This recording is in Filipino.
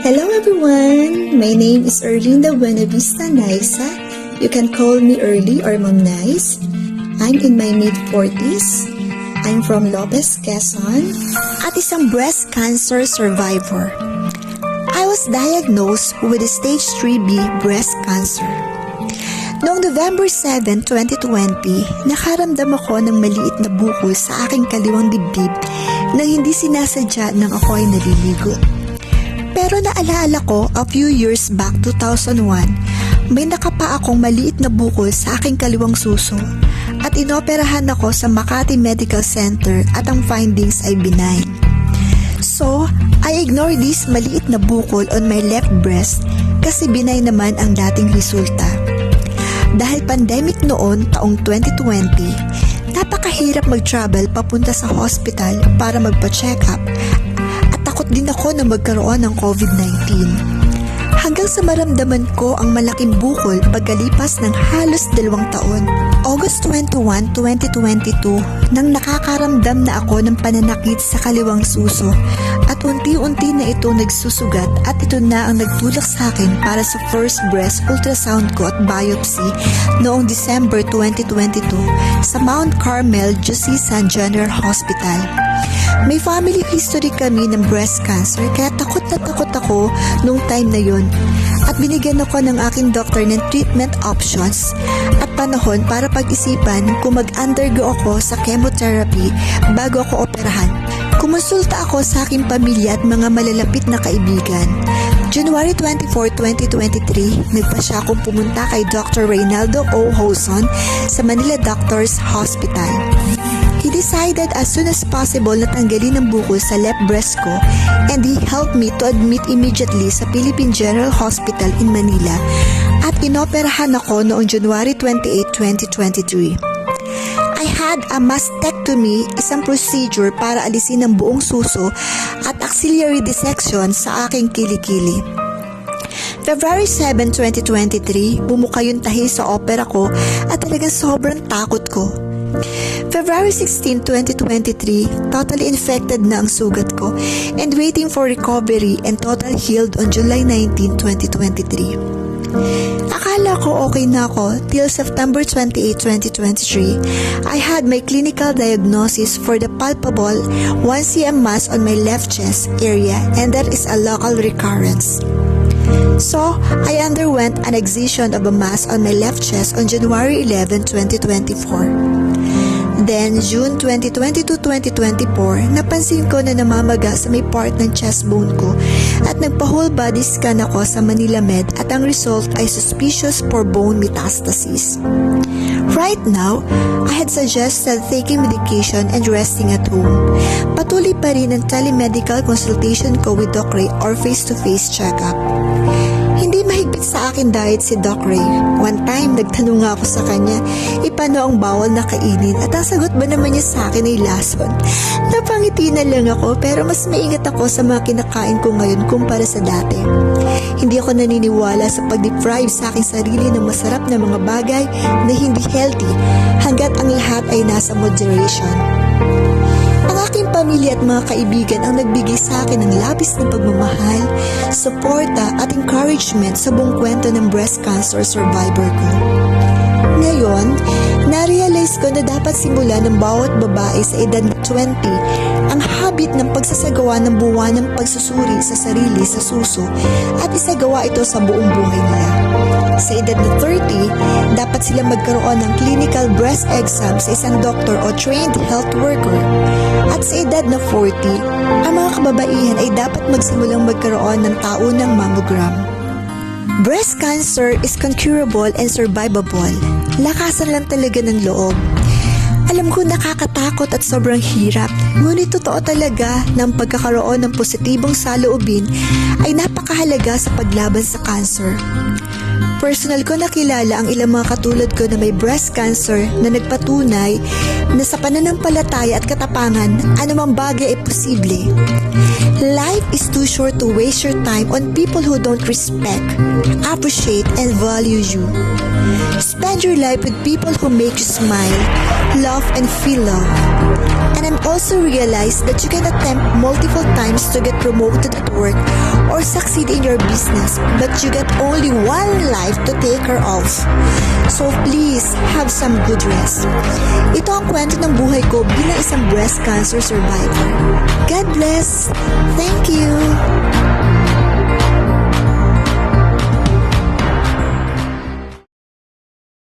Hello everyone! My name is Erlinda Buenavista Naisa. You can call me Early or Mom Nice. I'm in my mid-40s. I'm from Lopez, Quezon, at isang breast cancer survivor. I was diagnosed with stage 3B breast cancer. Noong November 7, 2020, nakaramdam ako ng maliit na bukol sa aking kaliwang dibdib nang hindi sinasadya nang ako ay naliligo. Pero naalala ko, a few years back, 2001, may nakapa akong maliit na bukol sa aking kaliwang suso at inoperahan ako sa Makati Medical Center at ang findings ay benign. So, I ignored this maliit na bukol on my left breast kasi benign naman ang dating resulta. Dahil pandemic noon, taong 2020, napakahirap mag-travel papunta sa hospital para magpa-check up at takot din ako na magkaroon ng COVID-19. Hanggang sa maramdaman ko ang malaking bukol pagkalipas ng halos 2 taon. August 21, 2022, nang nakakaramdam na ako ng pananakit sa kaliwang suso at unti-unti na ito nagsusugat at ito na ang nagtulak sa akin para sa first breast ultrasound ko at biopsy noong December 2022 sa Mount Carmel Diocesan General Hospital. May family history kami ng breast cancer kaya takot na takot ako nung time na yon at binigyan ako ng aking doktor ng treatment options at panahon para pag-isipan kung mag-undergo ako sa chemotherapy bago ako operahan. Kumonsulta ako sa aking pamilya at mga malalapit na kaibigan. January 24, 2023, nagpasya akong pumunta kay Dr. Reynaldo O. Hoson sa Manila Doctors Hospital. He decided as soon as possible na tanggalin ang bukol sa left breast ko and he helped me to admit immediately sa Philippine General Hospital in Manila at inoperahan ako noong January 28, 2023. I had a mastectomy, isang procedure para alisin ang buong suso at axillary dissection sa aking kilikili. February 7, 2023, bumuka yung tahi sa opera ko at talagang sobrang takot ko. February 16, 2023, totally infected na ang sugat ko and waiting for recovery and total healed on July 19, 2023. Akala ko okay na ako till September 28, 2023. I had my clinical diagnosis for the palpable 1 cm mass on my left chest area and that is a local recurrence. So, I underwent an excision of a mass on my left chest on January 11, 2024. Then, June 2022-2024, napansin ko na namamaga sa may part ng chest bone ko at nagpa-whole body scan ako sa Manila Med at ang result ay suspicious for bone metastasis. Right now, I had suggested taking medication and resting at home. Patuloy pa rin ang telemedical consultation ko with Doc Ray or face-to-face checkup. Hindi mahigpit sa akin diet si Doc Ray. One time, nagtanong nga ako sa kanya, paano ang bawal na kainin at ang sagot ba naman niya sa akin ay lason. Napangiti na lang ako pero mas maingat ako sa mga kinakain ko ngayon kumpara sa dati. Hindi ako naniniwala sa pag-deprive sa aking sarili ng masarap na mga bagay na hindi healthy hanggat ang lahat ay nasa moderation. Ang aking pamilya at mga kaibigan ang nagbigay sa akin ng labis na pagmamahal, suporta at encouragement sa buong kwento ng breast cancer survivor ko. Ngayon, na-realize ko na dapat simula ng bawat babae sa edad na 20 ang habit ng pagsasagawa ng buwanang pagsusuri sa sarili sa suso at isagawa ito sa buong buhay nila. Sa edad na 30, dapat sila magkaroon ng clinical breast exam sa isang doktor o trained health worker. At sa edad na 40, ang mga kababaihan ay dapat magsimulang magkaroon ng taunang mammogram. Breast cancer is incurable and survivable. Lakasan lang talaga ng loob. Alam ko nakakatakot at sobrang hirap, ngunit totoo talaga na ang pagkakaroon ng positibong saloobin ay napakahalaga sa paglaban sa cancer. Personal ko nakilala ang ilang mga katulad ko na may breast cancer na nagpatunay na sa pananampalataya at katapangan, anumang bagay ay posible. Life is too short to waste your time on people who don't respect, appreciate, and value you. Spend your life with people who make you smile, love, and feel love. And I'm also realized that you can attempt multiple times to get promoted at work or succeed in your business, but you get only one life to take care of. So please, have some good rest. Ito ang kwento ng buhay ko bilang isang breast cancer survivor. God bless. Thank you.